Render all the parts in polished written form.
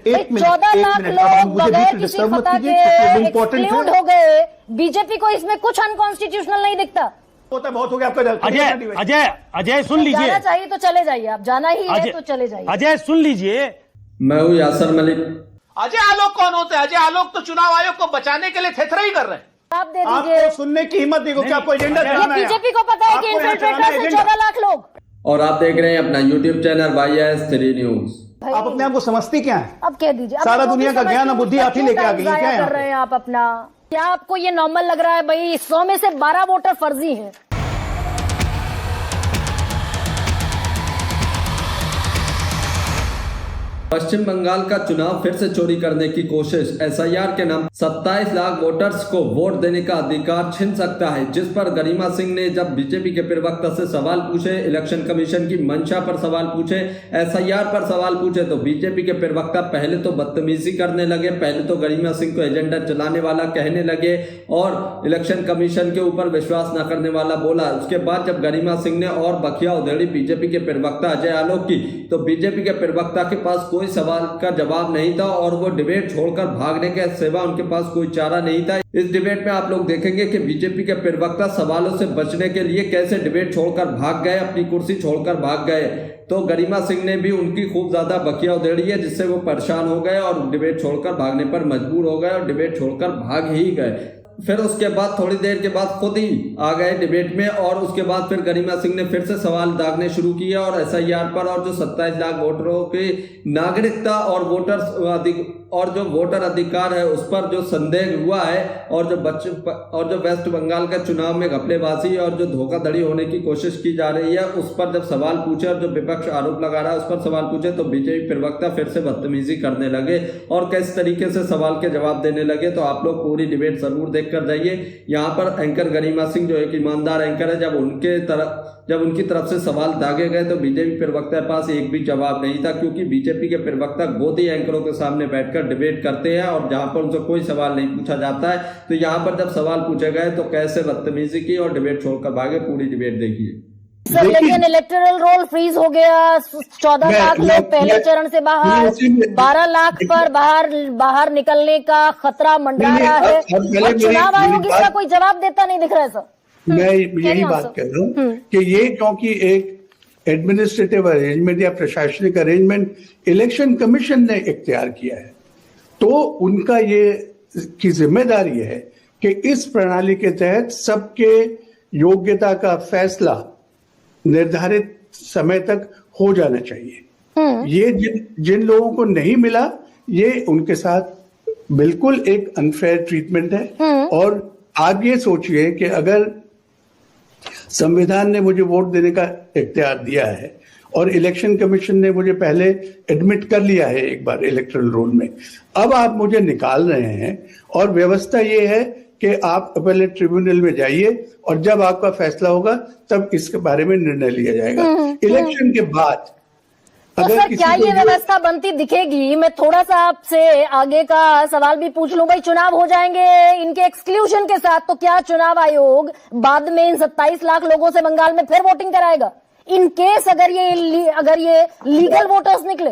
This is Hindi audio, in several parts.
14 लाख लोग बगैर किसी फतह के एक्सक्लूड हो गए। बीजेपी को इसमें कुछ अनकॉन्स्टिट्यूशनल नहीं दिखता। होता बहुत हो गया आपका। अजय सुन लीजिए। जाना चाहिए तो चले जाइए, आप जाना ही है तो चले जाइए। अजय सुन लीजिए। मैं हूँ यासर मलिक। अजय आलोक कौन होते हैं? अजय आलोक तो चुनाव आयोग को बचाने के लिए थेथरा ही कर रहे हैं। आप दे दीजिए। सुनने की हिम्मत देखो, क्या आपको एजेंडा चलाना है? बीजेपी को पता है कि इन्फिल्ट्रेटर्स हैं 14 लाख लोग। और आप देख रहे हैं अपना यूट्यूब चैनल YS3 न्यूज। आप अपने आप को समझती क्या है? अब कह दीजिए, सारा दुनिया का ज्ञान और बुद्धि आप ही लेके आ गई है। क्या कर रहे हैं आप अपना? क्या आपको ये नॉर्मल लग रहा है? भाई 100 में से 12 वोटर फर्जी हैं। पश्चिम बंगाल का चुनाव फिर से चोरी करने की कोशिश। SIR के नाम 27 लाख वोटर्स को वोट देने का अधिकार छिन सकता है, जिस पर गरिमा सिंह ने जब बीजेपी के प्रवक्ता से सवाल पूछे, इलेक्शन कमीशन की मंशा पर सवाल पूछे, SIR पर सवाल पूछे, तो बीजेपी के प्रवक्ता पहले तो बदतमीजी करने लगे। पहले तो गरिमा सिंह को एजेंडा चलाने वाला कहने लगे और इलेक्शन कमीशन के ऊपर विश्वास न करने वाला बोला। उसके बाद जब गरिमा सिंह ने और बखिया उधेड़ी बीजेपी के प्रवक्ता अजय आलोक की, तो बीजेपी के प्रवक्ता के पास कोई सवाल का जवाब नहीं था और वो डिबेट छोड़कर भागने के सिवा उनके पास कोई चारा नहीं था। इस डिबेट में आप लोग देखेंगे कि बीजेपी के प्रवक्ता सवालों से बचने के लिए कैसे डिबेट छोड़कर भाग गए, अपनी कुर्सी छोड़कर भाग गए। तो गरिमा सिंह ने भी उनकी खूब ज्यादा बखिया उधेड़ी है, जिससे वो परेशान हो गए और डिबेट छोड़कर भागने पर मजबूर हो गए और डिबेट छोड़कर भाग ही गए। फिर उसके बाद थोड़ी देर के बाद खुद ही आ गए डिबेट में और उसके बाद फिर गरिमा सिंह ने फिर से सवाल दागने शुरू किया और SIR पर और जो 27 लाख वोटरों की नागरिकता और वोटर अधिकार है उस पर जो संदेह हुआ है और जो वेस्ट बंगाल का चुनाव में घपलेबाजी और जो धोखाधड़ी होने की कोशिश की जा रही है उस पर जब सवाल पूछे और जो विपक्ष आरोप लगा रहा है उस पर सवाल पूछे, तो बीजेपी प्रवक्ता फिर से बदतमीजी करने लगे और किस तरीके से सवाल के जवाब देने लगे। तो आप लोग पूरी डिबेट जरूर कर जाइए। यहाँ पर एंकर गरिमा सिंह जो एक ईमानदार एंकर है, जब उनकी तरफ से सवाल दागे गए तो बीजेपी प्रवक्ता के पास एक भी जवाब नहीं था, क्योंकि बीजेपी के प्रवक्ता गोदी एंकरों के सामने बैठकर डिबेट करते हैं और जहां पर उनसे कोई सवाल नहीं पूछा जाता है। तो यहाँ पर जब सवाल पूछे गए तो कैसे बदतमीजी की और डिबेट छोड़कर भागे। पूरी डिबेट देखिए सर। लेकिन इलेक्टोरल रोल फ्रीज हो गया। 14 लाख लोग पहले चरण से बाहर, 12 लाख पर बाहर निकलने का खतरा मंडरा रहा है और चुनाव आयोग इसका कोई जवाब देता नहीं दिख रहा है। सर मैं यही बात कर रहा हूँ कि ये क्योंकि एक एडमिनिस्ट्रेटिव अरेंजमेंट या प्रशासनिक अरेंजमेंट इलेक्शन कमीशन ने इख्तियार किया है, तो उनका ये की जिम्मेदारी है कि इस प्रणाली के तहत सबके योग्यता का फैसला निर्धारित समय तक हो जाना चाहिए। ये जिन लोगों को नहीं मिला, ये उनके साथ बिल्कुल एक अनफेयर ट्रीटमेंट है। और आप ये सोचिए कि अगर संविधान ने मुझे वोट देने का इख्तियार दिया है और इलेक्शन कमीशन ने मुझे पहले एडमिट कर लिया है एक बार इलेक्टोरल रोल में, अब आप मुझे निकाल रहे हैं और व्यवस्था ये है कि आप अपीलेट ट्रिब्यूनल में जाइए और जब आपका फैसला होगा तब इसके बारे में निर्णय लिया जाएगा इलेक्शन के बाद। तो सर क्या ये व्यवस्था बनती दिखेगी? मैं थोड़ा सा आपसे आगे का सवाल भी पूछ लूं। भाई चुनाव हो जाएंगे इनके एक्सक्लूजन के साथ, तो क्या चुनाव आयोग बाद में इन 27 लाख लोगों से बंगाल में फिर वोटिंग कराएगा इन केस अगर ये लीगल वोटर्स निकले?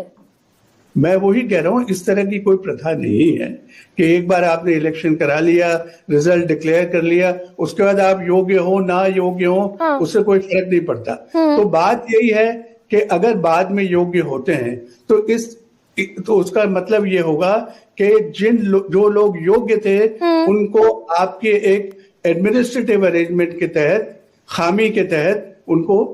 मैं वही कह रहा हूं, इस तरह की कोई प्रथा नहीं है कि एक बार आपने इलेक्शन करा लिया, रिजल्ट डिक्लेयर कर लिया, उसके बाद आप योग्य हो ना योग्य हो उससे कोई फर्क नहीं पड़ता। तो बात यही है कि अगर बाद में योग्य होते हैं तो उसका मतलब ये होगा कि जो लोग योग्य थे उनको आपके एक एडमिनिस्ट्रेटिव अरेंजमेंट के तहत, खामी के तहत उनको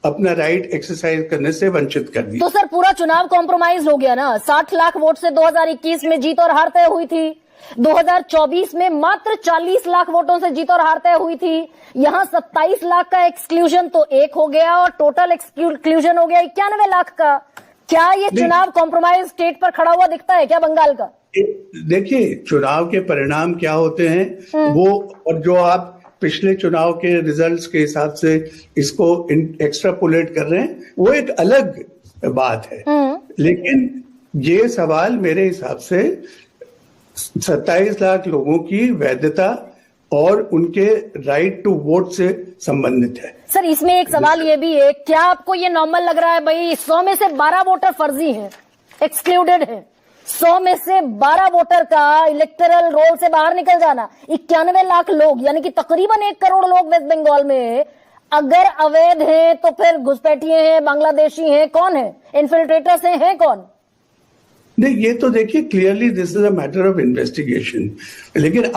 अपना राइट एक्सरसाइज करने से वंचित कर दिया। तो सर पूरा चुनाव कॉम्प्रोमाइज हो गया ना। 60 लाख वोट से 2021 में जीत और हार तय हुई थी, 2024 में मात्र 40 लाख वोटों से जीत और हार तय हुई थी। यहाँ 27 लाख का एक्सक्लूजन तो एक हो गया और टोटल एक्सक्लूजन हो गया 91 लाख का। क्या ये चुनाव कॉम्प्रोमाइज स्टेट पर खड़ा हुआ दिखता है क्या बंगाल का? देखिए चुनाव के परिणाम क्या होते हैं वो, और जो आप पिछले चुनाव के रिजल्ट्स के हिसाब से इसको एक्स्ट्रापोलेट कर रहे हैं वो एक अलग बात है। लेकिन ये सवाल मेरे हिसाब से 27 लाख लोगों की वैधता और उनके राइट टू वोट से संबंधित है। सर इसमें एक सवाल ये भी है, क्या आपको ये नॉर्मल लग रहा है भाई 100 में से 12 वोटर फर्जी हैं, एक्सक्लूडेड हैं? 100 में से 12 वोटर का इलेक्टोरल रोल से बाहर निकल जाना, 91 लाख लोग यानी कि तकरीबन 1 करोड़ लोग वेस्ट बंगाल में अगर अवैध हैं तो फिर घुसपैठिए हैं, बांग्लादेशी हैं, कौन है, इन्फिल्ट्रेटर्स हैं कौन? नहीं, ये तो देखिए clearly this is a matter of investigation. लेकिन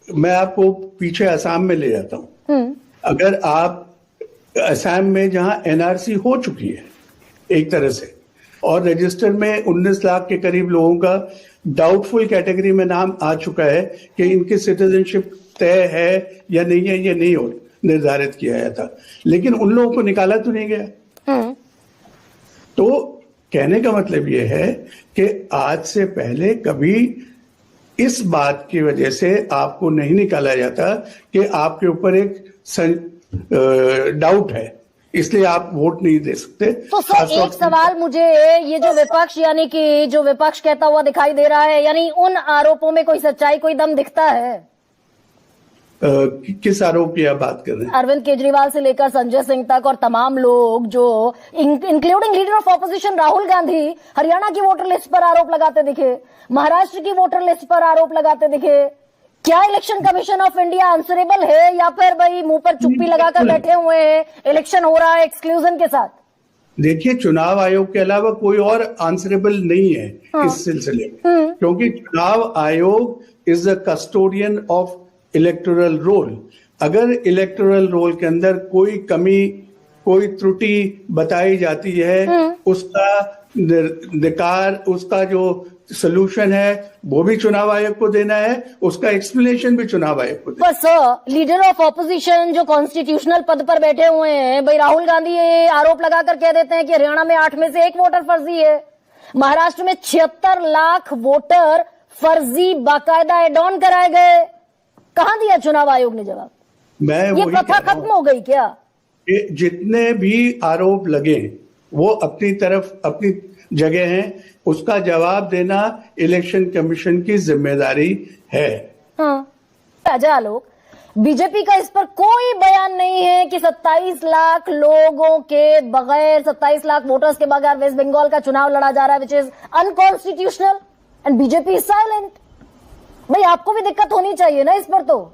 मैं आपको पीछे असम में ले जाता हूं। अगर आप असम में जहां एनआरसी हो चुकी है एक तरह से और रजिस्टर में 19 लाख के करीब लोगों का डाउटफुल कैटेगरी में नाम आ चुका है कि इनकी सिटीजनशिप तय है या नहीं है, ये नहीं हो निर्धारित किया गया था, लेकिन उन लोगों को निकाला तो नहीं गया। तो कहने का मतलब ये है कि आज से पहले कभी इस बात की वजह से आपको नहीं निकाला जाता कि आपके ऊपर एक डाउट है, इसलिए आप वोट नहीं दे सकते। तो सर एक सवाल मुझे, ये जो विपक्ष यानी कि जो विपक्ष कहता हुआ दिखाई दे रहा है, यानी उन आरोपों में कोई सच्चाई, कोई दम दिखता है? किस आरोप की आप बात कर रहे हैं? अरविंद केजरीवाल से लेकर संजय सिंह तक और तमाम लोग जो including leader of opposition Rahul Gandhi Haryana की वोटर लिस्ट पर आरोप लगाते दिखे, महाराष्ट्र की वोटर लिस्ट पर आरोप लगाते दिखे। क्या election commission of India answerable है या फिर भाई मुंह पर चुप्पी लगाकर बैठे हुए हैं, इलेक्शन हो रहा है एक्सक्लूजन के साथ? देखिए, चुनाव आयोग के अलावा कोई और आंसरेबल नहीं है इस सिलसिले में, क्योंकि चुनाव आयोग is the custodian of electoral roll. अगर इलेक्टोरल रोल के अंदर कोई कमी, कोई त्रुटि बताई जाती है, उसका निकार, उसका जो सोल्यूशन है वो भी चुनाव आयोग को देना है, उसका एक्सप्लेनेशन भी चुनाव आयोग को देना है। बस लीडर ऑफ ऑपोजिशन जो कॉन्स्टिट्यूशनल पद पर बैठे हुए हैं, भाई राहुल गांधी ये आरोप लगाकर कह देते हैं कि हरियाणा में 8 में से 1 वोटर फर्जी है, महाराष्ट्र में 76 लाख वोटर फर्जी बाकायदा एड ऑन कराए गए। कहां दिया चुनाव आयोग ने जवाब? ये प्रथा खत्म हो गई क्या? जितने भी आरोप लगे वो अपनी तरफ अपनी जगह हैं, उसका जवाब देना इलेक्शन कमीशन की जिम्मेदारी है। हाँ, राजा आलोक, बीजेपी का इस पर कोई बयान नहीं है कि 27 लाख लोगों के बगैर, 27 लाख वोटर्स के बगैर वेस्ट बंगाल का चुनाव लड़ा जा रहा है, which is unconstitutional and BJP is silent. भाई आपको भी दिक्कत होनी चाहिए ना इस पर। तो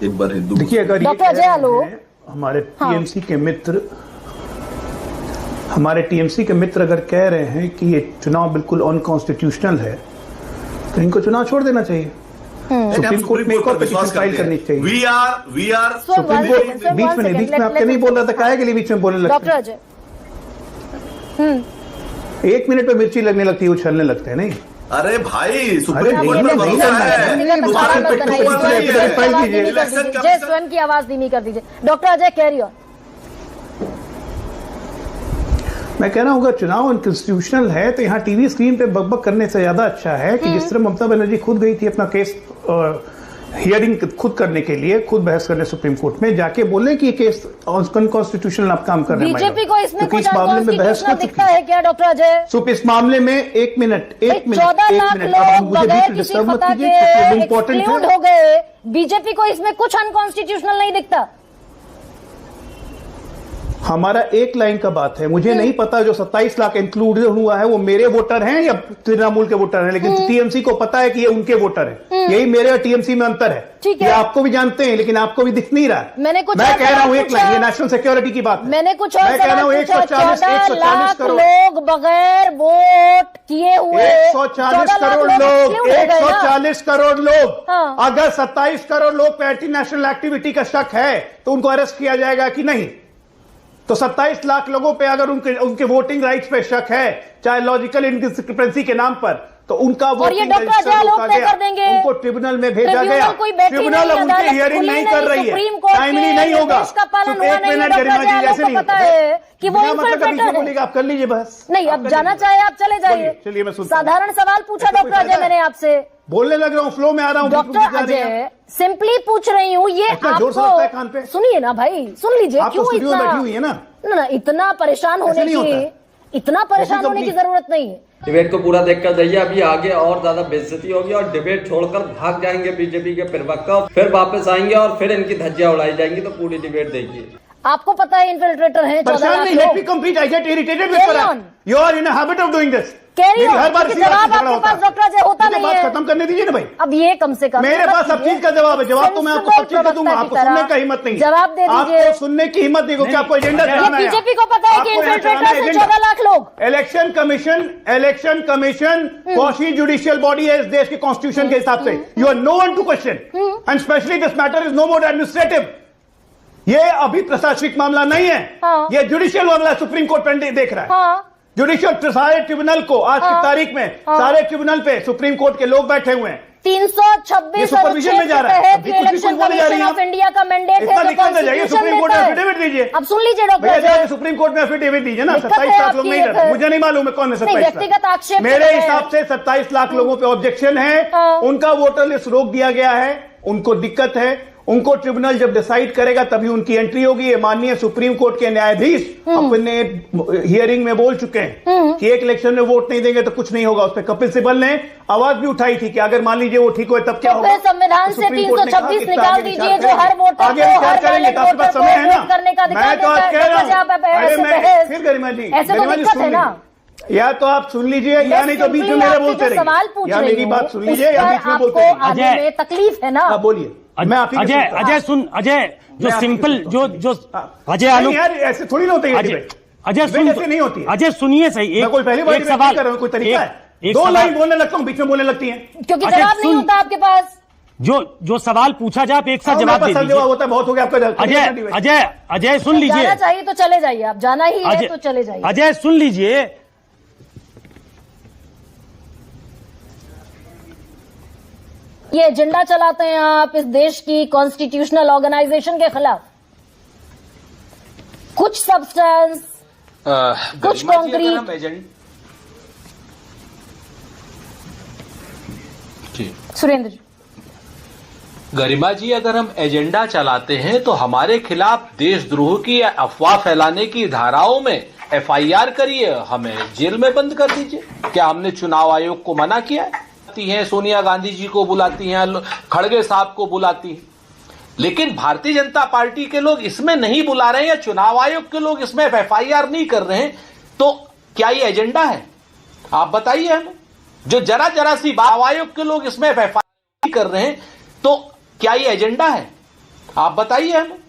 एक बार देखिए, अगर डॉक्टर अजय आलोक हमारे टीएमसी के मित्र, अगर कह रहे हैं कि ये चुनाव बिल्कुल अनकॉन्स्टिट्यूशनल है, तो इनको चुनाव छोड़ देना चाहिए। सुप्रीम कोर्ट में एक और पिटीशन फाइल करनी चाहिए। वी आर सुप्रीम कोर्ट बीच में आपके नहीं बोल रहा था, काहे के लिए बीच में बोलने लगते? डॉक्टर अजय 1 मिनट पे मिर्ची लगने लगती है, उछलने लगते हैं। नहीं, अरे भाई, सुप्रीम अरे कोर्ट में भरोसा है। स्वयं की आवाज धीमी कर दीजिए। Doctor Ajay carry on. मैं कह रहा हूँ अगर चुनाव अनकॉन्स्टिट्यूशनल है तो यहाँ टीवी स्क्रीन पे बकबक करने से ज्यादा अच्छा है कि जिस तरह ममता बनर्जी खुद गई थी अपना केस हियरिंग खुद करने के लिए, खुद बहस करने सुप्रीम कोर्ट में, जाके बोले कि ये केस अनकॉन्स्टिट्यूशनल आप काम कर रहे हैं। बीजेपी को इसमें कुछ अनकॉन्स्टिट्यूशनल दिखता है क्या डॉक्टर अजय? इस मामले में 1 मिनट 14 लाख लोग बगैर किसी फतह के एक्सक्लूड हो गए, बीजेपी को इसमें कुछ अनकॉन्स्टिट्यूशनल नहीं दिखता? हमारा एक लाइन का बात है, मुझे नहीं पता जो 27 लाख इंक्लूड हुआ है वो मेरे वोटर हैं या तृणमूल के वोटर हैं, लेकिन टीएमसी को पता है कि ये उनके वोटर हैं। यही मेरे और टीएमसी में अंतर है। ये आपको भी जानते हैं, लेकिन आपको भी दिख नहीं रहा। मैं कह रहा हूँ एक लाइन, ये नेशनल सिक्योरिटी की बात है। मैंने कुछ और मैं कह रहा हूँ 140 लाख लोग बगैर वोट किए हुए, 140 करोड़ लोग, 140 करोड़ लोग। अगर 27 करोड़ लोग पे एंटी नेशनल एक्टिविटी का शक है तो उनको अरेस्ट किया जाएगा कि नहीं? तो 27 लाख लोगों पे अगर उनके वोटिंग राइट्स पे शक है, चाहे लॉजिकल इनकंसिस्टेंसी के नाम पर, तो उनका वोटिंग उनको ट्रिब्यूनल में भेजा गया। ट्रिब्यूनल उनकी हियरिंग नहीं कर रही है, टाइमली नहीं होगा। एक मिनट गरिमा जी, जैसे नहीं होता कि वो इन्फिल्ट्रेटर है। आप कर लीजिए बहस। नहीं, अब जाना चाहे आप चले जाइए। चलिए, मैं सुनता हूं। साधारण सवाल पूछा डॉक्टर अजय मैंने आपसे, बोलने लग रहा हूँ, फ्लो में आ रहा हूँ। डॉक्टर अजय सिंपली पूछ रही हूँ, ये आपको सुनिए ना भाई, सुन लीजिए। क्यों इतना इतना परेशान होने की जरूरत नहीं है। डिबेट को पूरा देखकर जाइए, अभी आगे और ज्यादा बेइज्जती होगी और डिबेट छोड़कर भाग जाएंगे बीजेपी के प्रवक्ता, फिर वापस आएंगे और फिर इनकी धज्जियां उड़ाई जाएंगी। तो पूरी डिबेट देखिए। आपको पता है इन्फिल्ट्रेटर हैं 14 परेशान लाख नहीं, let me लोग। complete. I get irritated with Carry Farhan. on. You are in a habit of doing this. Carry मेरी on, हर बार क्योंकि इसी बात जवाब से झगड़ा आपके होता पास है। डॉक्टर अजय होता मुझे नहीं बात है। खत्म करने दीजिए ना भाई। अब ये कम से कम मेरे पास सब चीज का जवाब है। जवाब तो मैं आपको सब चीज का दूंगा, आपको सुनने का हिम्मत नहीं है। जवाब दे दीजिए। आपको सुनने की हिम्मत नहीं, क्योंकि आपको एजेंडा ये चलाना है। बीजेपी को पता है कि आपको यहाँ इन्फिल्ट्रेटर चलाना है से एजेंडा। 14 लाख लोग। इलेक्शन कमीशन कौन-सी जुडिशियल बॉडी है इस देश के कॉन्स्टिट्यूशन के हिसाब से? You are no one to question, and specially this matter is no more administrative. ये अभी प्रशासनिक मामला नहीं है, हाँ। ये जुडिशियल मामला, सुप्रीम कोर्ट पेंडिंग देख रहा है। हाँ, जुडिशियल सारे ट्रिब्यूनल को आज की तारीख में सारे ट्रिब्यूनल पे सुप्रीम कोर्ट के लोग बैठे हुए हैं। 326 ये सुपरविजन में जा रहा है। अभी कुछ भी इलेक्शन बोले जा रही कमीशन हैं ऑफ इंडिया का मैंडेट इतना है, दिक्कत है, जाइए सुप्रीम कोर्ट में एफिडेविट दीजिए। अब सुन लीजिए डॉक्टर भैया अजय। जाके सुप्रीम कोर्ट में एफिडेविट दीजिए ना। दिक्कत 27 है लाख लोग आपकी नहीं एक- रहते, मुझे नहीं मालूम है कौन है 27 व्यक्तिगत आक्षेप लाख। मेरे है। हिसाब से 27 लाख लोगों पे ऑब्जेक्शन है, हाँ। उनका वोटर लिस्ट रोक दिया गया है, उनको दिक्कत है। उनको ट्रिब्यूनल जब डिसाइड करेगा तभी उनकी एंट्री होगी। ये माननीय सुप्रीम कोर्ट के न्यायाधीश अपने हियरिंग में बोल चुके हैं कि एक इलेक्शन में वोट नहीं देंगे तो कुछ नहीं होगा। उस पर कपिल सिब्बल ने आवाज भी उठाई थी कि अगर मान लीजिए वो ठीक हो तब क्या तो होगा। फिर संविधान तो से सुप्रीम कोर्ट ने कहा कि 326 इस पर निकाल आगे दीजिए, विचार जो करेंगे। हर वोटर आगे को, विचार हर करेंगे, बैलेट तो आपके पास वोटर समय को है ना। वोट करने का अधिकार मैं तो देता आज है। कह रहा डॉक्टर साहब, हूं, अरे ऐसे मैं बहस- फिर गरिमा जी, ऐसे तो गरिमा जी दिक्कत सुन है ना। लीजिए। या तो आप सुन लीजिए या नहीं तो बीच में मेरे बोलते रहिए। सवाल पूछ या रही मेरी हूं, बात सुन उस लीजिए या पर बीच में आपको बोलते रहिए। आने अजय- में तकलीफ है ना। आप बोलिए, मैं आप ही की अजय सुनता हूं। अजय सुन, अजय जो मैं आपकी सिंपल सुनता जो हूं। जो अजय नहीं आलोक, यार, ऐसे थोड़ी ना होती है अजय डिबेट। अजय डिबेट ऐसे नहीं होती है। अजय सुनिए सही, मैं कोई पहली बार एक डिबेट सवाल नहीं कर रहा हूं, कोई तरीका है? एक दो सवाल- लाइन बोलने लगता हूं, बीच में बोलने लगती हैं। क्योंकि अजय, जवाब नहीं सुन। होता आपके पास। जो सवाल पूछा जाए आप एक साथ जवाब दे जवाब दीजिए। होता है, बहुत हो गया आपका जवाब। अजय अजय अजय सुन लीजिए, जाना चाहिए तो चले जाइए, आप जाना ही है तो चले जाइए। अजय सुन लीजिए। ये एजेंडा चलाते हैं आप इस देश की कॉन्स्टिट्यूशनल ऑर्गेनाइजेशन के खिलाफ। कुछ सब्सटेंस, कुछ कॉन्क्रीट। सुरेंद्र जी, गरिमा जी, अगर हम एजेंडा चलाते हैं तो हमारे खिलाफ देशद्रोह की या अफवाह फैलाने की धाराओं में एफआईआर करिए, हमें जेल में बंद कर दीजिए। क्या हमने चुनाव आयोग को मना किया है? सोनिया गांधी जी को बुलाती हैं, खड़गे साहब को बुलाती हैं, लेकिन भारतीय जनता पार्टी के लोग इसमें नहीं बुला रहे हैं या चुनाव आयोग के लोग इसमें एफआईआर नहीं कर रहे हैं, तो क्या ये एजेंडा है? आप बताइए हमें। जो जरा जरा सी बात आयोग के लोग इसमें एफआईआर नहीं कर रहे हैं, तो क्या ये एजेंडा है? आप बताइए हमें।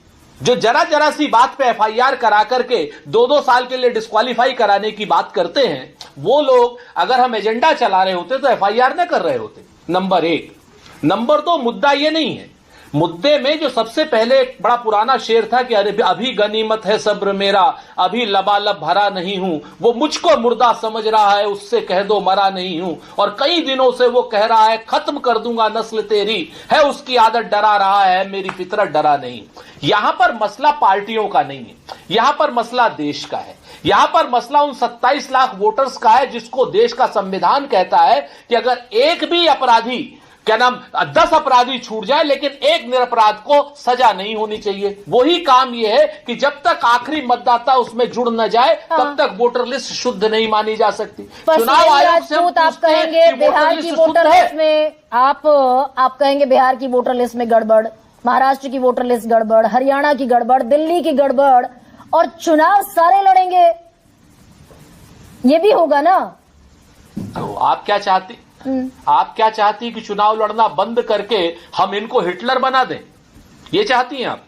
जो जरा जरा सी बात पे एफआईआर करा करके 2-2 साल के लिए डिस्क्वालीफाई कराने की बात करते हैं, वो लोग अगर हम एजेंडा चला रहे होते तो एफआईआर न कर रहे होते। नंबर 1। नंबर 2, मुद्दा ये नहीं है। मुद्दे में जो सबसे पहले एक बड़ा पुराना शेर था कि अरे अभी गनीमत है सब्र मेरा, अभी लबालब भरा नहीं हूं, वो मुझको मुर्दा समझ रहा है, उससे कह दो मरा नहीं हूं। और कई दिनों से वो कह रहा है खत्म कर दूंगा नस्ल तेरी, है उसकी आदत डरा रहा है, मेरी फितरत डरा नहीं। यहां पर मसला पार्टियों का नहीं है, यहां पर मसला देश का है। यहां पर मसला उन 27 लाख वोटर्स का है जिसको देश का संविधान कहता है कि अगर एक भी अपराधी, क्या नाम, 10 अपराधी छूट जाए लेकिन एक निरपराध को सजा नहीं होनी चाहिए। वही काम यह है कि जब तक आखिरी मतदाता उसमें जुड़ न जाए तब तक वोटर लिस्ट शुद्ध नहीं मानी जा सकती। चुनाव आयोग से आप कहेंगे बिहार की वोटर लिस्ट में आप कहेंगे बिहार की वोटर लिस्ट में गड़बड़, महाराष्ट्र की वोटर लिस्ट गड़बड़, हरियाणा की गड़बड़, दिल्ली की गड़बड़, और चुनाव सारे लड़ेंगे, ये भी होगा ना। तो आप क्या चाहती, आप क्या चाहती कि चुनाव लड़ना बंद करके हम इनको हिटलर बना दें? ये चाहती हैं आप?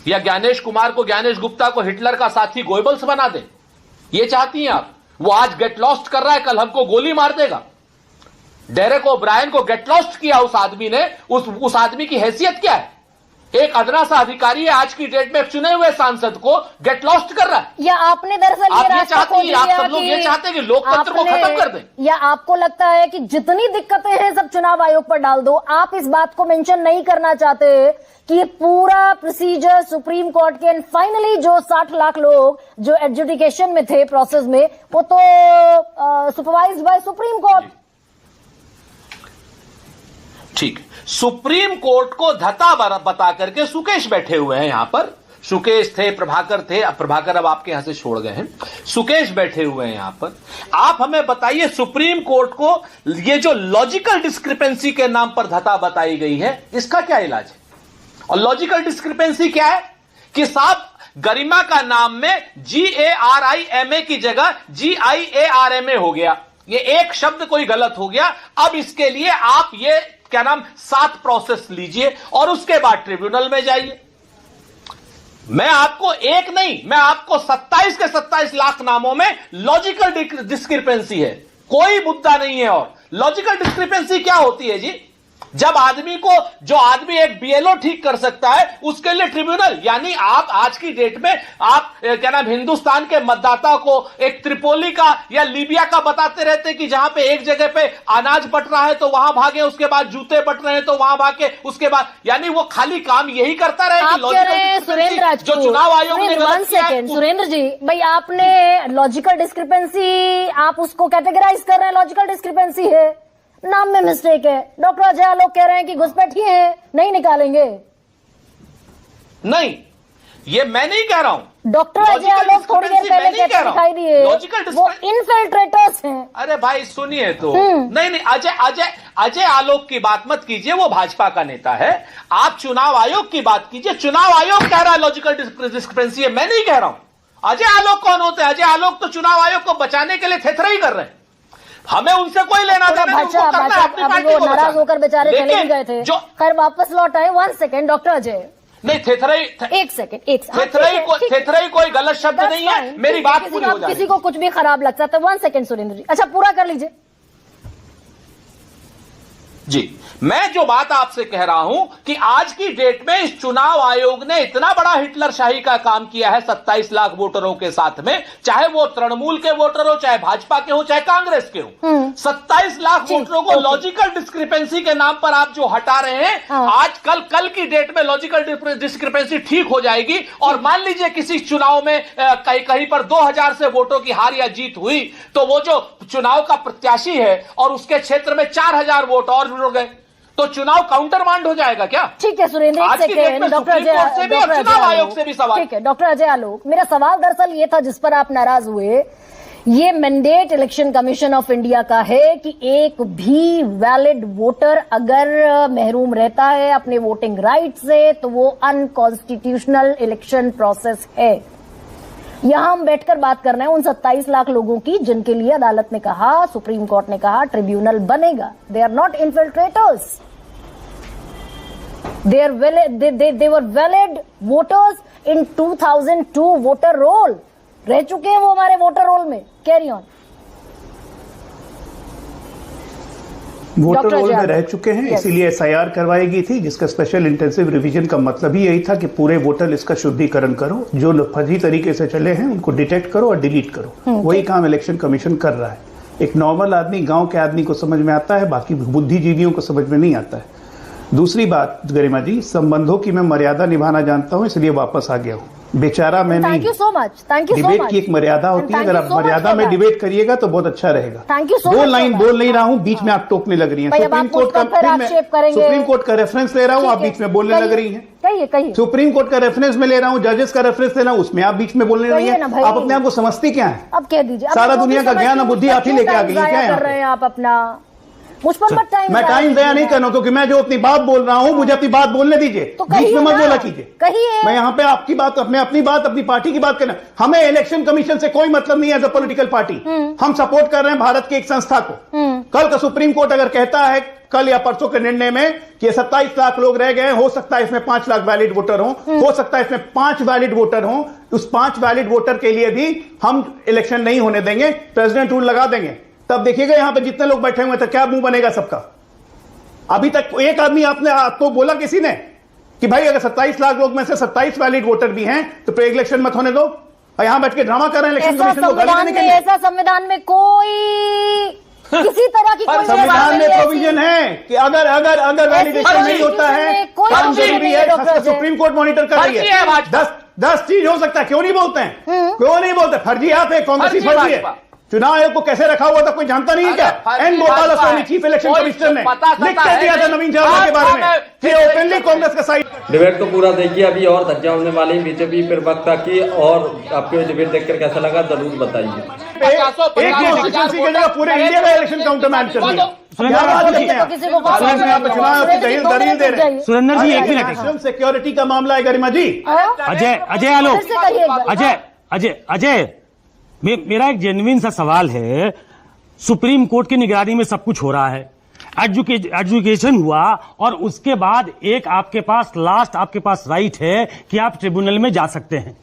या ज्ञानेश कुमार को, ज्ञानेश गुप्ता को हिटलर का साथी गोयबल्स बना दें? ये चाहती हैं आप? वो आज गेट लॉस्ट कर रहा है, कल हमको गोली मार देगा। डेरेक ओब्रायन को गेट लॉस्ट किया उस आदमी ने। उस आदमी की हैसियत क्या है? एक अदना सा अधिकारी है आज की डेट में चुने हुए सांसद को गेट लॉस्ट कर रहा है। या आपने दरअसल आप ये ये रास्ता चाहती खोज हैं, आप लिया सब लोग कि ये चाहते हैं कि लोकतंत्र को खत्म कर दें? या आपको लगता है कि जितनी दिक्कतें हैं सब चुनाव आयोग पर डाल दो? आप इस बात को मेंशन नहीं करना चाहते कि ये पूरा प्रोसीजर सुप्रीम कोर्ट के, एंड फाइनली जो 60 लाख लोग जो एडजुडिकेशन में थे प्रोसेस में, वो तो सुपरवाइज्ड बाय सुप्रीम कोर्ट। ठीक, सुप्रीम कोर्ट को धता बता करके सुकेश बैठे हुए हैं यहां पर। सुकेश थे, प्रभाकर थे, अब प्रभाकर अब आपके यहां से छोड़ गए हैं, सुकेश बैठे हुए हैं यहां पर। आप हमें बताइए, सुप्रीम कोर्ट को ये जो लॉजिकल डिस्क्रिपेंसी के नाम पर धता बताई गई है, इसका क्या इलाज है? और लॉजिकल डिस्क्रिपेंसी क्या है कि साहब गरिमा का नाम में GARIMA की जगह GIARMA हो गया, ये एक शब्द कोई गलत हो गया। अब इसके लिए आप ये क्या नाम 7 प्रोसेस लीजिए और उसके बाद ट्रिब्यूनल में जाइए। मैं आपको एक नहीं, मैं आपको 27 के 27 लाख नामों में लॉजिकल डिस्क्रिपेंसी है, कोई मुद्दा नहीं है। और लॉजिकल डिस्क्रिपेंसी क्या होती है जी? जब आदमी को, जो आदमी एक BLO ठीक कर सकता है उसके लिए ट्रिब्यूनल, यानी आप आज की डेट में आप क्या नाम हिंदुस्तान के मतदाता को एक त्रिपोली का या लीबिया का बताते रहते हैं कि जहां पे एक जगह पे अनाज बट रहा है तो वहां भागे, उसके बाद जूते बट रहे हैं तो वहां भागे, उसके बाद यानी वो खाली काम यही करता रहे कि सुरेंद्र जो चुनाव आयोग ने गलत किया है। सुरेंद्र जी भाई, आपने लॉजिकल डिस्क्रिपेंसी आप उसको कैटेगराइज कर रहे हैं, लॉजिकल डिस्क्रिपेंसी है, नाम में मिस्टेक है। डॉक्टर अजय आलोक कह रहे हैं कि घुसपैठी है, नहीं निकालेंगे। नहीं, ये मैं नहीं कह रहा हूं। डॉक्टर अजय आलोक थोड़ी देर पहले कहते दिखाई दिए वो इनफिल्ट्रेटर्स हैं। अरे भाई सुनिए तो, नहीं अजय आलोक की बात मत कीजिए, वो भाजपा का नेता है। आप चुनाव आयोग की बात कीजिए, चुनाव आयोग कह रहा है लॉजिकल डिस्क्रिपेंसी है, मैं नहीं कह रहा हूं। अजय आलोक कौन होते हैं? अजय आलोक तो चुनाव आयोग को बचाने के लिए थेथरा ही कर रहे हैं, हमें उनसे कोई लेना देना नहीं, उनको करना है अपनी पार्टी को नाराज होकर बेचारे चले भी गए थे, जो खैर वापस लौट आए। 1 सेकेंड डॉक्टर अजय, नहीं थेथराई, एक सेकेंड थेथराई कोई गलत शब्द नहीं है, मेरी बात पूरी हो जाए। किसी को कुछ भी खराब लगता है तो 1 सेकेंड सुरेंद्र जी, अच्छा पूरा कर लीजिए जी। मैं जो बात आपसे कह रहा हूं कि आज की डेट में इस चुनाव आयोग ने इतना बड़ा हिटलरशाही का काम किया है 27 लाख वोटरों के साथ में, चाहे वो तृणमूल के वोटर हो, चाहे भाजपा के हो, चाहे कांग्रेस के हो। 27 लाख वोटरों को लॉजिकल डिस्क्रिपेंसी के नाम पर आप जो हटा रहे हैं, आज कल की डेट में लॉजिकल डिस्क्रिपेंसी ठीक हो जाएगी। और मान लीजिए किसी चुनाव में कहीं पर 2000 से वोटों की हार या जीत हुई, तो वो जो चुनाव का प्रत्याशी है और उसके क्षेत्र में 4000 वोट और जुड़ गए, तो चुनाव काउंटर मांड हो जाएगा क्या? ठीक है सुरेंद्र, एक सेकेंड डॉक्टर आयोग से भी सवाल। ठीक है डॉक्टर अजय आलोक, मेरा सवाल दरअसल ये था जिस पर आप नाराज हुए, ये mandate election commission of India का है कि एक भी वैलिड वोटर अगर महरूम रहता है अपने वोटिंग राइट से तो वो अनकॉन्स्टिट्यूशनल इलेक्शन प्रोसेस है। यहां हम बैठकर बात कर रहे हैं उन 27 लाख लोगों की जिनके लिए अदालत ने कहा, सुप्रीम कोर्ट ने कहा ट्रिब्यूनल बनेगा। They are not infiltrators, they were valid voters in 2002 voter roll, रह चुके हैं वो हमारे वोटर रोल में। Carry on. वोटर रोल में रह चुके हैं, इसीलिए SIR करवाई गई थी, जिसका स्पेशल इंटेंसिव रिवीजन का मतलब ही यही था कि पूरे वोटर इसका शुद्धिकरण करो, जो फर्जी तरीके से चले हैं उनको डिटेक्ट करो और डिलीट करो। वही काम इलेक्शन कमीशन कर रहा है। एक नॉर्मल आदमी, गांव के आदमी को समझ में आता है, बाकी बुद्धिजीवियों को समझ में नहीं आता है। दूसरी बात गरिमा जी, संबंधों की मैं मर्यादा निभाना जानता हूं, इसलिए वापस आ गया हूं। बेचारा मैं नहीं। Thank you so much, thank you so much. Debate की एक मर्यादा होती है, अगर आप मर्यादा में डिबेट करिएगा तो बहुत अच्छा रहेगा। Thank you so much. 2 line बोल नहीं रहा हूं, बीच में आप टोकने लग रही हैं। सुप्रीम कोर्ट का रेफरेंस ले रहा हूं, आप बीच में बोलने लग रही हैं। कहिए। सुप्रीम कोर्ट का रेफरेंस में ले रहा हूं, जजेस का रेफरेंस ले रहा हूं, उसमें आप बीच में बोलने लगी हैं। आप अपने आप को समझती क्या है? अब कह दीजिए, सारा दुनिया का ज्ञान बुद्धि आप ही लेके आ गई है क्या कर रहे हैं आप अपना? मुझ पर मत टाइम, मैं टाइम दया नहीं करना, क्योंकि मैं जो अपनी बात बोल रहा हूं मुझे अपनी बात बोलने दीजिए, तो बीच में मत बोला कीजिए। कहिए। मैं यहाँ पे आपकी बात, अपनी बात, अपनी पार्टी की बात करना। हमें इलेक्शन कमीशन से कोई मतलब नहीं है एज अ पॉलिटिकल पार्टी। हम सपोर्ट कर रहे हैं भारत की एक संस्था को। कल का सुप्रीम कोर्ट अगर कहता है, कल या परसों के निर्णय में, कि 27 लाख लोग रह गए, हो सकता है इसमें 5 लाख वैलिड वोटर हो सकता है इसमें 5 वैलिड वोटर हो, उस 5 वैलिड वोटर के लिए भी हम इलेक्शन नहीं होने देंगे, प्रेसिडेंट रूल लगा देंगे। तब देखिएगा यहाँ पे जितने लोग बैठे हुए थे, क्या मुंह बनेगा सबका। अभी तक एक आदमी आपको बोला किसी ने कि भाई अगर 27 लाख लोग में से 27 वैलिड वोटर भी हैं तो प्री इलेक्शन मत होने दो, और यहां बैठ के ड्रामा कर रहे हैं इलेक्शन कमीशन को गाली देने के लिए। ऐसा संविधान में कोई किसी तरह की कोई संविधान में प्रोविजन है कि अगर वैलिडेशन नहीं होता है, काम जरूरी है, सुप्रीम कोर्ट मॉनिटर कर रही है। 10 चीज हो सकता है, क्यों नहीं बोलते हैं? क्यों नहीं बोलते? फर्जी आप है, कांग्रेसी फर्जी है। चुनाव आयोग को कैसे रखा हुआ था कोई जानता नहीं है क्या? एन गोपाला स्वामी चीफ इलेक्शन कमिश्नर ने लिख के दिया था नवीन चावला के बारे में, फिर ओपनली कांग्रेस का साइड। डिबेट को पूरा देखिए, अभी और धज्जियां होने वाली बीजेपी प्रवक्ता की, और आपको डिबेट देखकर कैसा लगा जरूर बताइए। एक कॉन्स्टिट्यूंसी की जगह पूरे इंडिया का इलेक्शन काउंटर मैनेज कर दिया। सुरेंद्र क्या बात जी, करते हैं? किसी को पार्लियामेंट में आप चुनाव की दलील दे रहे हैं। सुरेंद्र जी एक मिनट नेशनल सिक्योरिटी का मामला है गरिमा जी। अजय आलोक, फिर से कहिए एक बार। अजय मेरा एक जेन्युइन सा सवाल है। सुप्रीम कोर्ट की निगरानी में सब कुछ हो रहा है, एजुकेशन हुआ, और उसके बाद एक आपके पास राइट है कि आप ट्रिब्यूनल में जा सकते हैं।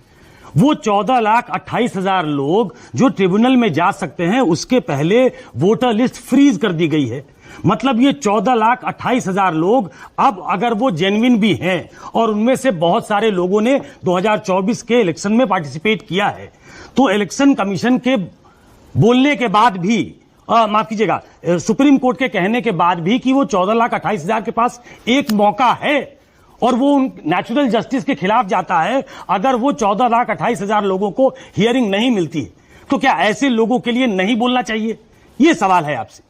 वो 14,28,000 लोग जो ट्रिब्यूनल में जा सकते हैं, उसके पहले वोटर लिस्ट फ्रीज कर दी गई है। मतलब ये 14,28,000 लोग अब अगर वो जेन्युइन भी हैं और उनमें से बहुत सारे लोगों ने 2024 के इलेक्शन में पार्टिसिपेट किया है, तो इलेक्शन कमीशन के बोलने के बाद भी, माफ कीजिएगा, सुप्रीम कोर्ट के कहने के बाद भी कि वो 14,28,000 के पास एक मौका है और वो नेचुरल जस्टिस के खिलाफ जाता है, अगर वो 14,28,000 लोगों को हियरिंग नहीं मिलती है, तो क्या ऐसे लोगों के लिए नहीं बोलना चाहिए? ये सवाल है आपसे।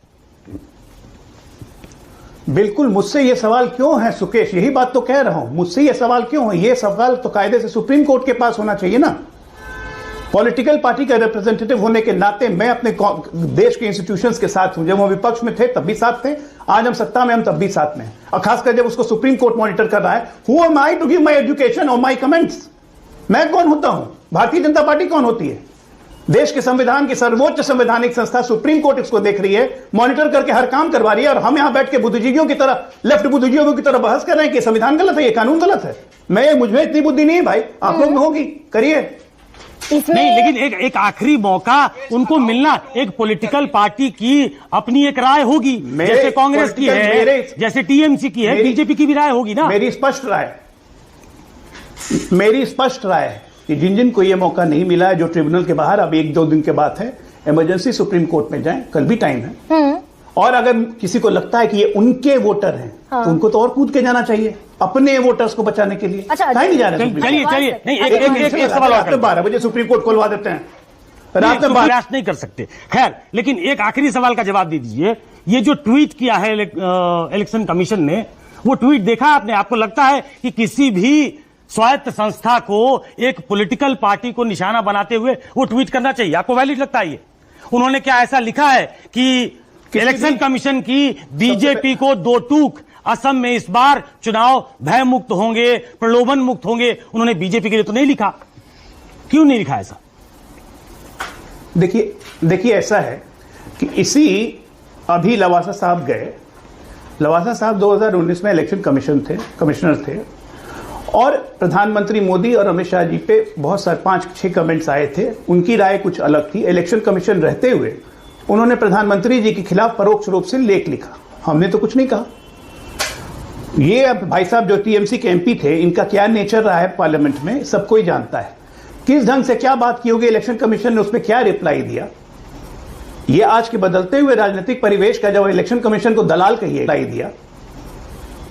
बिल्कुल, मुझसे ये सवाल क्यों है सुकेश? यही बात तो कह रहा हूं, मुझसे ये सवाल क्यों है? ये सवाल तो कायदे से सुप्रीम कोर्ट के पास होना चाहिए ना। पॉलिटिकल पार्टी का रिप्रेजेंटेटिव होने के नाते मैं अपने देश के इंस्टीट्यूशंस के साथ हूं। जब वो विपक्ष में थे तब भी साथ थे, आज हम सत्ता में हम तब भी साथ में, और खासकर जब उसको सुप्रीम कोर्ट मॉनिटर कर रहा है। Who am I to give my education और माई कमेंट्स? मैं कौन होता हूं? भारतीय जनता पार्टी कौन होती है? देश के संविधान की सर्वोच्च संवैधानिक संस्था सुप्रीम कोर्ट इसको देख रही है, मॉनिटर करके हर काम करवा रही है, और हम यहां बैठ के बुद्धिजीवियों की तरह, लेफ्ट बुद्धिजीवियों की तरह बहस कर रहे हैं कि संविधान गलत है, ये कानून गलत है। मुझमें इतनी बुद्धि नहीं है भाई, आप लोग में होगी, करिए। नहीं, लेकिन एक आखिरी मौका उनको मिलना, एक पॉलिटिकल पार्टी की अपनी एक राय होगी, जैसे कांग्रेस की है, जैसे टीएमसी की है, बीजेपी की भी राय होगी ना। मेरी स्पष्ट राय है कि जिन जिन को यह मौका नहीं मिला है, जो ट्रिब्यूनल के बाहर, अब 1-2 दिन के बाद है, इमरजेंसी सुप्रीम कोर्ट में जाएं, कल भी टाइम है। और अगर किसी को लगता है कि ये उनके वोटर हैं, तो उनको तो और कूद के जाना चाहिए अपने वोटर्स को बचाने के लिए। अच्छा, नहीं जा रहे। चलिए नहीं, एक सवाल रात में 12 बजे सुप्रीम कोर्ट खोलवा देते हैं, रात में प्रयास नहीं कर सकते। खैर, लेकिन एक आखिरी सवाल का जवाब दे दीजिए। ये जो ट्वीट किया है इलेक्शन कमीशन ने, वो ट्वीट देखा आपने? आपको लगता है कि किसी भी स्वायत्त संस्था को एक पॉलिटिकल पार्टी को निशाना बनाते हुए वो ट्वीट करना चाहिए? आपको वैलिड लगता है ये? उन्होंने क्या ऐसा लिखा है कि इलेक्शन कमीशन की बीजेपी को 2 टूक, असम में इस बार चुनाव भय मुक्त होंगे, प्रलोभन मुक्त होंगे? उन्होंने बीजेपी के लिए तो नहीं लिखा। क्यों नहीं लिखा ऐसा? देखिए ऐसा है कि इसी अभी लवासा साहब गए। लवासा साहब 2019 में इलेक्शन कमिश्नर थे, और प्रधानमंत्री मोदी और अमित शाह जी पे बहुत सारे 5-6 कमेंट्स आए थे। उनकी राय कुछ अलग थी। इलेक्शन कमीशन रहते हुए उन्होंने प्रधानमंत्री जी के खिलाफ परोक्ष रूप से लेख लिखा, हमने तो कुछ नहीं कहा। ये अब भाई साहब जो टीएमसी के एमपी थे, इनका क्या नेचर रहा है पार्लियामेंट में, सब कोई जानता है। किस ढंग से क्या बात की होगी, इलेक्शन कमीशन ने उसमें क्या रिप्लाई दिया, ये आज के बदलते हुए राजनीतिक परिवेश का, जब इलेक्शन कमीशन को दलाल कहिए, रिप्लाई दिया।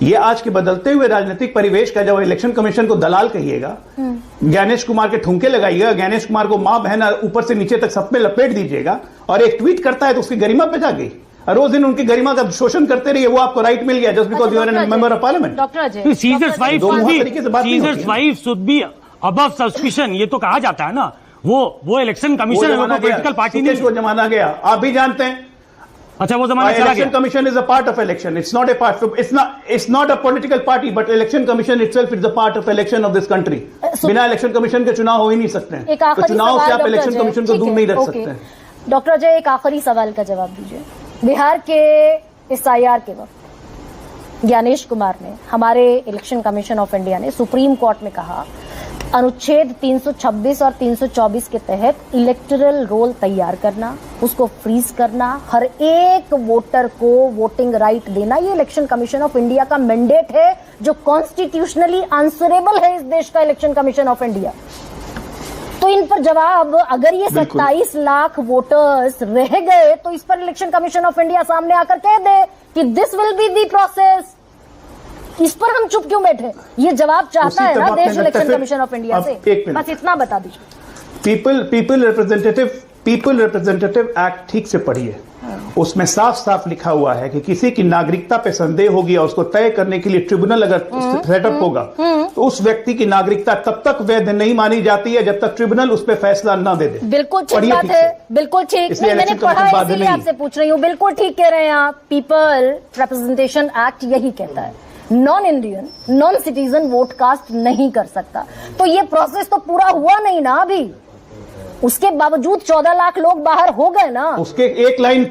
ये आज के बदलते हुए राजनीतिक परिवेश का, जब इलेक्शन कमीशन को दलाल कहिएगा, ज्ञानेश कुमार के ठुमके लगाइएगा, ज्ञानेश कुमार को मां बहन ऊपर से नीचे तक सब पे लपेट दीजिएगा, और एक ट्वीट करता है तो उसकी गरिमा पे जा गई। रोज दिन उनकी गरिमा का शोषण करते रहिए, वो आपको राइट मिल गया just because you are an member of parliament. Doctor Ajay, Caesar's wife should be above suspicion, ये तो कहा जाता है ना। वो इलेक्शन कमीशन है, पॉलिटिकल पार्टी नहीं। वो जमाना गया, आप भी जानते हैं। अच्छा, वो जमाना चला गया। Election commission is a part of election, it's not a political party, but election commission itself is a part of election of this country. बिना इलेक्शन कमीशन के चुनाव हो ही नहीं सकते हैं, तो चुनाव से आप इलेक्शन कमीशन को दूर नहीं रख सकते हैं। डॉक्टर अजय, एक आखिरी सवाल का जवाब दीजिए। बिहार के SIR के वक्त ज्ञानेश कुमार ने, हमारे इलेक्शन कमीशन ऑफ इंडिया ने सुप्रीम कोर्ट में कहा, अनुच्छेद 326 और 324 के तहत इलेक्टोरल रोल तैयार करना, उसको फ्रीज करना, हर एक वोटर को वोटिंग राइट देना, ये इलेक्शन कमीशन ऑफ इंडिया का मैंडेट है, जो कॉन्स्टिट्यूशनली आंसरेबल है इस देश का इलेक्शन कमीशन ऑफ इंडिया। तो इन पर जवाब, अगर ये 27 लाख वोटर्स रह गए, तो इस पर इलेक्शन कमीशन ऑफ इंडिया सामने आकर कह दे कि this will be the process. इस पर हम चुप क्यों बैठे? ये जवाब चाहता है ना देश इलेक्शन कमीशन ऑफ इंडिया से। बस इतना बता दीजिए। पीपल रिप्रेजेंटेटिव एक्ट ठीक से पढ़िए, उसमें साफ साफ लिखा हुआ है कि किसी की नागरिकता पे संदेह होगी और उसको तय करने के लिए ट्रिब्यूनल अगर सेटअप होगा तो उस व्यक्ति की नागरिकता तब तक वैध नहीं मानी जाती है जब तक ट्रिब्यूनल उस पर फैसला न दे दे। बिल्कुल ठीक बात है, बिल्कुल ठीक। मैंने पढ़ा है इसीलिए आपसे पूछ रही हूँ। बिल्कुल ठीक कह रहे हैं आप। पीपल रिप्रेजेंटेशन एक्ट यही कहता है non Indian non citizen vote cast नहीं कर सकता। तो ये प्रोसेस तो पूरा हुआ नहीं ना अभी, उसके बावजूद 14 लाख लोग बाहर हो गए ना। उसके एक लाइन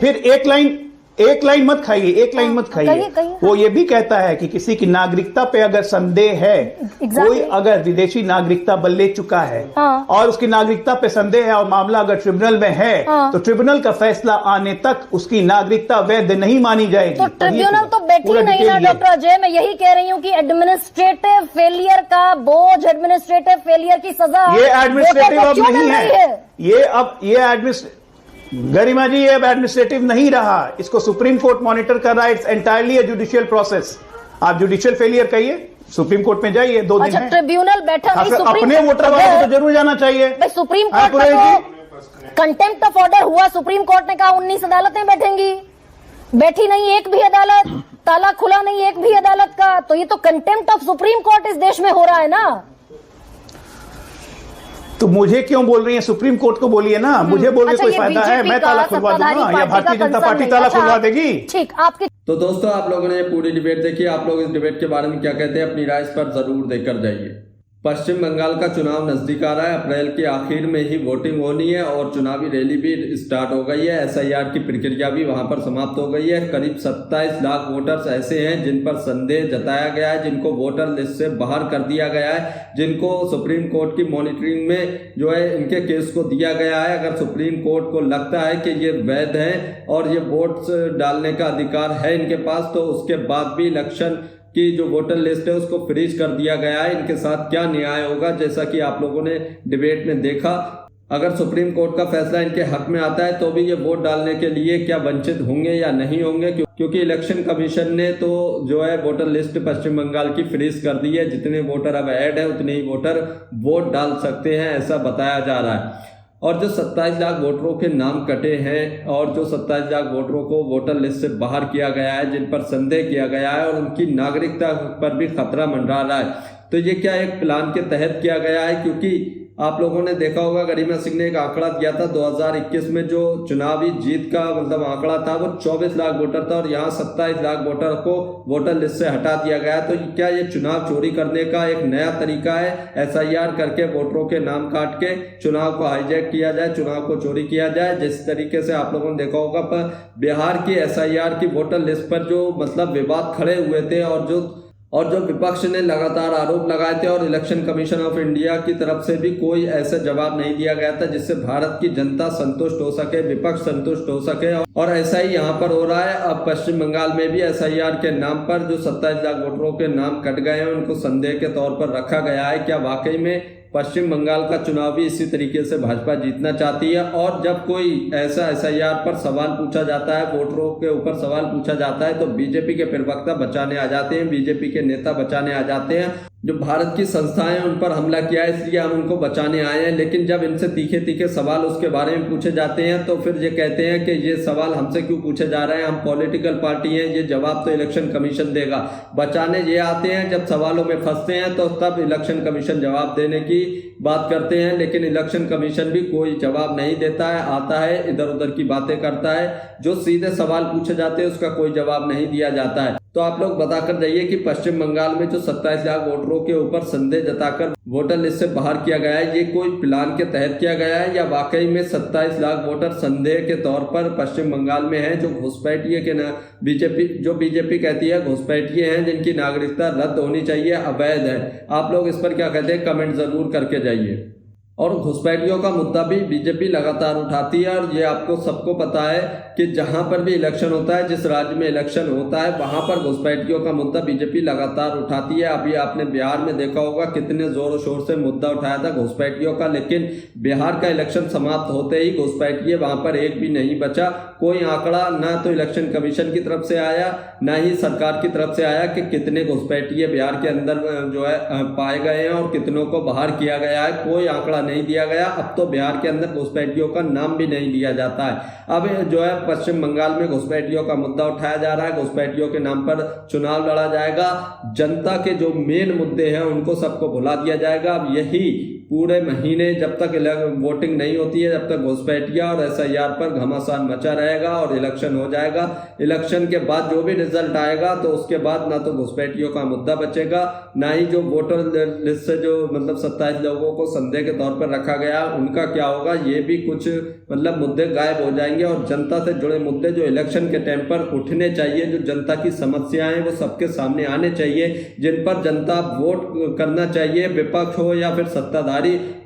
मत खाइए, एक लाइन मत खाइए। वो ये भी कहता है कि किसी की नागरिकता पे अगर संदेह है, कोई अगर विदेशी नागरिकता ले चुका है और उसकी नागरिकता पे संदेह है और मामला अगर ट्रिब्यूनल में है तो ट्रिब्यूनल का फैसला आने तक उसकी नागरिकता वैध नहीं मानी जाएगी। तो ट्रिब्यूनल तो बैठी नहीं ना डॉक्टर अजय। मैं यही कह रही हूँ कि एडमिनिस्ट्रेटिव फेलियर का बोझ, एडमिनिस्ट्रेटिव फेलियर की सजा ये एडमिनिस्ट्रेटिव अब नहीं है। गरिमा जी, ये अब एडमिनिस्ट्रेटिव नहीं रहा, इसको सुप्रीम कोर्ट मॉनिटर कर रहा है। It's entirely a judicial process. आप जुडिशियल फेलियर कहिए, सुप्रीम कोर्ट में जाइए, 2 दिन है। ट्रिब्यूनल बैठा नहीं, अपने वोटर वालों को तो जरूर जाना चाहिए। भाई सुप्रीम कोर्ट में कंटेम्प्ट ऑफ ऑर्डर हुआ, सुप्रीम कोर्ट ने कहा 19 अदालतें बैठेंगी, बैठी नहीं एक भी अदालत, ताला खुला नहीं एक भी अदालत का। तो ये तो कंटेम्प्ट ऑफ सुप्रीम कोर्ट इस देश में हो रहा है ना। तो मुझे क्यों बोल रही है? सुप्रीम कोर्ट को बोलिए ना, मुझे बोलने कोई फायदा है? मैं ताला खुलवा दूंगा या भारतीय जनता पार्टी ताला खुलवा देगी? ठीक, आपकी। तो दोस्तों, आप लोगों ने ये पूरी डिबेट देखी। आप लोग इस डिबेट के बारे में क्या कहते हैं? अपनी राय इस पर जरूर देकर जाइए। पश्चिम बंगाल का चुनाव नजदीक आ रहा है। अप्रैल के आखिर में ही वोटिंग होनी है और चुनावी रैली भी स्टार्ट हो गई है। एसआईआर की प्रक्रिया भी वहां पर समाप्त हो गई है। करीब 27 लाख वोटर्स ऐसे हैं जिन पर संदेह जताया गया है, जिनको वोटर लिस्ट से बाहर कर दिया गया है, जिनको सुप्रीम कोर्ट की मॉनिटरिंग में जो है इनके केस को दिया गया है। अगर सुप्रीम कोर्ट को लगता है कि ये वैध है और ये वोट्स डालने का अधिकार है इनके पास, तो उसके बाद भी इलेक्शन की जो वोटर लिस्ट है उसको फ्रीज कर दिया गया है। इनके साथ क्या न्याय होगा, जैसा कि आप लोगों ने डिबेट में देखा। अगर सुप्रीम कोर्ट का फैसला इनके हक में आता है तो भी ये वोट डालने के लिए क्या वंचित होंगे या नहीं होंगे, क्योंकि इलेक्शन कमीशन ने तो जो है वोटर लिस्ट पश्चिम बंगाल की फ्रीज कर दी है। जितने वोटर अब ऐड है उतने ही वोटर वोट डाल सकते हैं, ऐसा बताया जा रहा है। और जो 27 लाख वोटरों के नाम कटे हैं और जो 27 लाख वोटरों को वोटर लिस्ट से बाहर किया गया है, जिन पर संदेह किया गया है और उनकी नागरिकता पर भी खतरा मंडरा रहा है, तो ये क्या एक प्लान के तहत किया गया है? क्योंकि आप लोगों ने देखा होगा गरिमा सिंह ने एक आंकड़ा दिया था 2021 में, जो चुनावी जीत का मतलब आंकड़ा था वो 24 लाख वोटर था और यहाँ 27 लाख वोटर को वोटर लिस्ट से हटा दिया गया। तो क्या ये चुनाव चोरी करने का एक नया तरीका है? एसआईआर करके वोटरों के नाम काट के चुनाव को हाईजैक किया जाए, चुनाव को चोरी किया जाए। जिस तरीके से आप लोगों ने देखा होगा पर बिहार की एसआईआर की वोटर लिस्ट पर जो मतलब विवाद खड़े हुए थे और जो विपक्ष ने लगातार आरोप लगाए थे और इलेक्शन कमीशन ऑफ इंडिया की तरफ से भी कोई ऐसा जवाब नहीं दिया गया था जिससे भारत की जनता संतुष्ट हो सके, विपक्ष संतुष्ट हो सके। और ऐसा ही यहाँ पर हो रहा है। अब पश्चिम बंगाल में भी एसआईआर के नाम पर जो 27 लाख वोटरों के नाम कट गए हैं उनको संदेह के तौर पर रखा गया है। क्या वाकई में पश्चिम बंगाल का चुनाव भी इसी तरीके से भाजपा जीतना चाहती है? और जब कोई ऐसा एसआईआर पर सवाल पूछा जाता है, वोटरों के ऊपर सवाल पूछा जाता है, तो बीजेपी के प्रवक्ता बचाने आ जाते हैं, बीजेपी के नेता बचाने आ जाते हैं। जो भारत की संस्थाएं उन पर हमला किया है इसलिए हम उनको बचाने आए हैं। लेकिन जब इनसे तीखे तीखे सवाल उसके बारे में पूछे जाते हैं तो फिर ये कहते हैं कि ये सवाल हमसे क्यों पूछे जा रहे हैं, हम पॉलिटिकल पार्टी हैं, ये जवाब तो इलेक्शन कमीशन देगा। बचाने ये आते हैं, जब सवालों में फंसते हैं तो तब इलेक्शन कमीशन जवाब देने की बात करते हैं। लेकिन इलेक्शन कमीशन भी कोई जवाब नहीं देता है, आता है इधर उधर की बातें करता है। जो सीधे सवाल पूछे जाते हैं उसका कोई जवाब नहीं दिया जाता है। तो आप लोग बताकर जाइए कि पश्चिम बंगाल में जो 27 लाख वोटरों के ऊपर संदेह जताकर वोटर लिस्ट से बाहर किया गया है, ये कोई प्लान के तहत किया गया है या वाकई में 27 लाख वोटर संदेह के तौर पर पश्चिम बंगाल में हैं, जो घुसपैठिए के ना बीजेपी कहती है घुसपैठिए हैं, जिनकी नागरिकता रद्द होनी चाहिए, अवैध है। आप लोग इस पर क्या कहते हैं? कमेंट जरूर करके जाइए। और घुसपैठियों का मुद्दा भी बीजेपी लगातार उठाती है और ये आपको सबको पता है कि जहां पर भी इलेक्शन होता है, जिस राज्य में इलेक्शन होता है, वहां पर घुसपैठियों का मुद्दा बीजेपी लगातार उठाती है। अभी आपने बिहार में देखा होगा कितने जोर शोर से मुद्दा उठाया था घुसपैठियों का, लेकिन बिहार का इलेक्शन समाप्त होते ही घुसपैठिए वहां पर एक भी नहीं बचा। कोई आंकड़ा ना तो इलेक्शन कमीशन की तरफ से आया ना ही सरकार की तरफ से आया कि कितने घुसपैठिए बिहार के अंदर जो है पाए गए हैं और कितनों को बाहर किया गया है, कोई आंकड़ा नहीं दिया गया। अब तो बिहार के अंदर घुसपैठियों का नाम भी नहीं लिया जाता है। अब जो है पश्चिम बंगाल में घुसपैठियों का मुद्दा उठाया जा रहा है, घुसपैठियों के नाम पर चुनाव लड़ा जाएगा, जनता के जो मेन मुद्दे हैं उनको सबको भुला दिया जाएगा। अब यही पूरे महीने जब तक वोटिंग नहीं होती है, जब तक घुसपैठिया और SIR पर घमासान मचा रहेगा और इलेक्शन हो जाएगा। इलेक्शन के बाद जो भी रिजल्ट आएगा तो उसके बाद ना तो घुसपैठियों का मुद्दा बचेगा, ना ही जो वोटर लिस्ट से जो मतलब 27 लोगों को संदेह के तौर पर रखा गया उनका क्या होगा, ये भी कुछ मतलब मुद्दे गायब हो जाएंगे। और जनता से जुड़े मुद्दे जो इलेक्शन के टाइम पर उठने चाहिए, जो जनता की समस्याएं वो सबके सामने आने चाहिए, जिन पर जनता वोट करना चाहिए, विपक्ष हो या फिर सत्ताधारी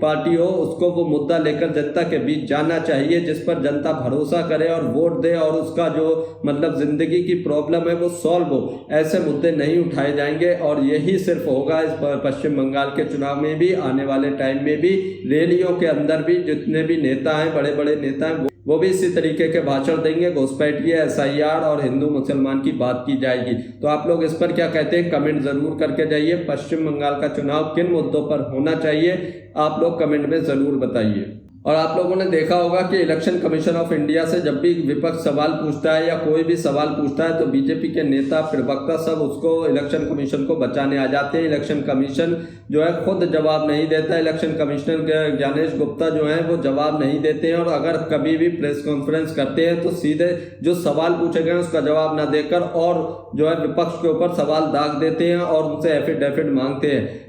पार्टी हो, उसको वो मुद्दा लेकर जनता के बीच जाना चाहिए, जिस पर जनता भरोसा करे और वोट दे और उसका जो मतलब जिंदगी की प्रॉब्लम है वो सॉल्व हो। ऐसे मुद्दे नहीं उठाए जाएंगे और यही सिर्फ होगा इस पश्चिम बंगाल के चुनाव में भी, आने वाले टाइम में भी। रैलियों के अंदर भी जितने भी नेता हैं, बड़े बड़े नेता हैं, वो भी इसी तरीके के भाषण देंगे। घुसपैठिया, SIR और हिंदू मुसलमान की बात की जाएगी। तो आप लोग इस पर क्या कहते हैं, कमेंट जरूर करके जाइए। पश्चिम बंगाल का चुनाव किन मुद्दों पर होना चाहिए, आप लोग कमेंट में जरूर बताइए। और आप लोगों ने देखा होगा कि इलेक्शन कमीशन ऑफ इंडिया से जब भी विपक्ष सवाल पूछता है या कोई भी सवाल पूछता है तो बीजेपी के नेता, प्रवक्ता सब उसको इलेक्शन कमीशन को बचाने आ जाते हैं। इलेक्शन कमीशन जो है खुद जवाब नहीं देता। इलेक्शन कमिश्नर ज्ञानेश गुप्ता जो है वो जवाब नहीं देते हैं, और अगर कभी भी प्रेस कॉन्फ्रेंस करते हैं तो सीधे जो सवाल पूछे गए उसका जवाब ना देकर और जो है विपक्ष के ऊपर सवाल दाग देते हैं और उनसे एफिडेविट मांगते हैं।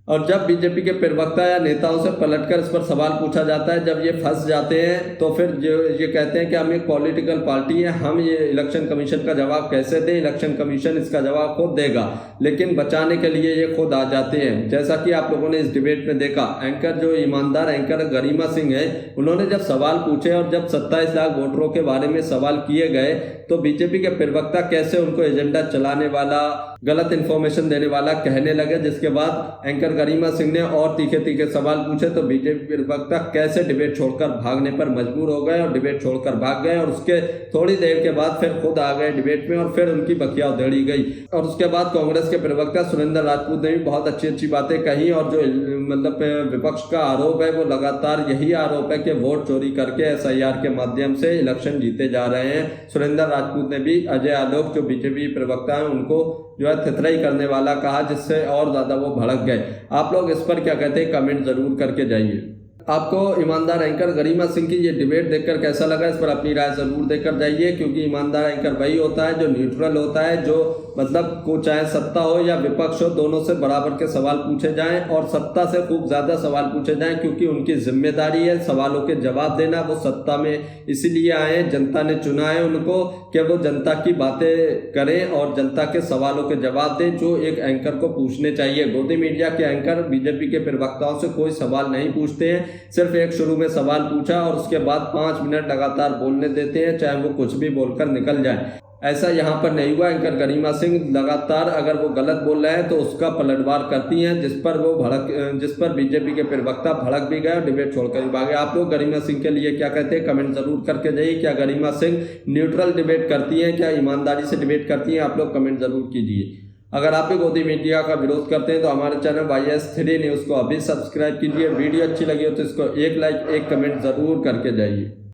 और जब बीजेपी के प्रवक्ता या नेताओं से पलटकर इस पर सवाल पूछा जाता है, जब ये फंस जाते हैं तो फिर जो ये कहते हैं कि हम एक पॉलिटिकल पार्टी है, हम ये इलेक्शन कमीशन का जवाब कैसे दें, इलेक्शन कमीशन इसका जवाब खुद देगा। लेकिन बचाने के लिए ये खुद आ जाते हैं। जैसा कि आप लोगों ने इस डिबेट में देखा, एंकर जो ईमानदार एंकर गरिमा सिंह है, उन्होंने जब सवाल पूछे और जब 27 लाख वोटरों के बारे में सवाल किए गए तो बीजेपी के प्रवक्ता कैसे उनको एजेंडा चलाने वाला, गलत इन्फॉर्मेशन देने वाला कहने लगे, जिसके बाद एंकर गरिमा सिंह ने और तीखे तीखे सवाल पूछे तो बीजेपी प्रवक्ता कैसे डिबेट छोड़कर भागने पर मजबूर हो गए और डिबेट छोड़कर भाग गए। और उसके थोड़ी देर के बाद फिर खुद आ गए डिबेट में और फिर उनकी बखिया उधेड़ी गई। और उसके बाद कांग्रेस के प्रवक्ता सुरेंद्र राजपूत ने भी बहुत अच्छी अच्छी बातें कही। और जो मतलब विपक्ष का आरोप है वो लगातार यही आरोप है कि वोट चोरी करके SIR के माध्यम से इलेक्शन जीते जा रहे हैं। सुरेंद्र राजपूत ने भी अजय आलोक जो बीजेपी प्रवक्ता है उनको जो है थितराई करने वाला कहा, जिससे और ज्यादा वो भड़क गए। आप लोग इस पर क्या कहते हैं, कमेंट जरूर करके जाइए। आपको ईमानदार एंकर गरिमा सिंह की ये डिबेट देखकर कैसा लगा, इस पर अपनी राय जरूर देकर जाइए। क्योंकि ईमानदार एंकर वही होता है जो न्यूट्रल होता है, जो मतलब को चाहे सत्ता हो या विपक्ष हो, दोनों से बराबर के सवाल पूछे जाएं और सत्ता से खूब ज्यादा सवाल पूछे जाएं, क्योंकि उनकी जिम्मेदारी है सवालों के जवाब देना। वो सत्ता में इसीलिए आए, जनता ने चुना है उनको कि वो जनता की बातें करें और जनता के सवालों के जवाब दें जो एक एंकर को पूछने चाहिए। गोदी मीडिया के एंकर बीजेपी के प्रवक्ताओं से कोई सवाल नहीं पूछते हैं, सिर्फ एक शुरू में सवाल पूछा और उसके बाद 5 मिनट लगातार बोलने देते हैं, चाहे वो कुछ भी बोलकर निकल जाए। ऐसा यहाँ पर नहीं हुआ। एंकर गरिमा सिंह लगातार अगर वो गलत बोल रहे हैं तो उसका पलटवार करती हैं, जिस पर बीजेपी के प्रवक्ता भड़क भी गए और डिबेट छोड़कर भी भागे। आप लोग गरिमा सिंह के लिए क्या कहते हैं, कमेंट जरूर करके जाइए। क्या गरिमा सिंह न्यूट्रल डिबेट करती हैं, क्या ईमानदारी से डिबेट करती हैं, आप लोग कमेंट जरूर कीजिए। अगर आप भी गोदी मीडिया का विरोध करते हैं तो हमारे चैनल YS3 न्यूज़ को अभी सब्सक्राइब कीजिए। वीडियो अच्छी लगी हो तो इसको एक लाइक, एक कमेंट जरूर करके जाइए।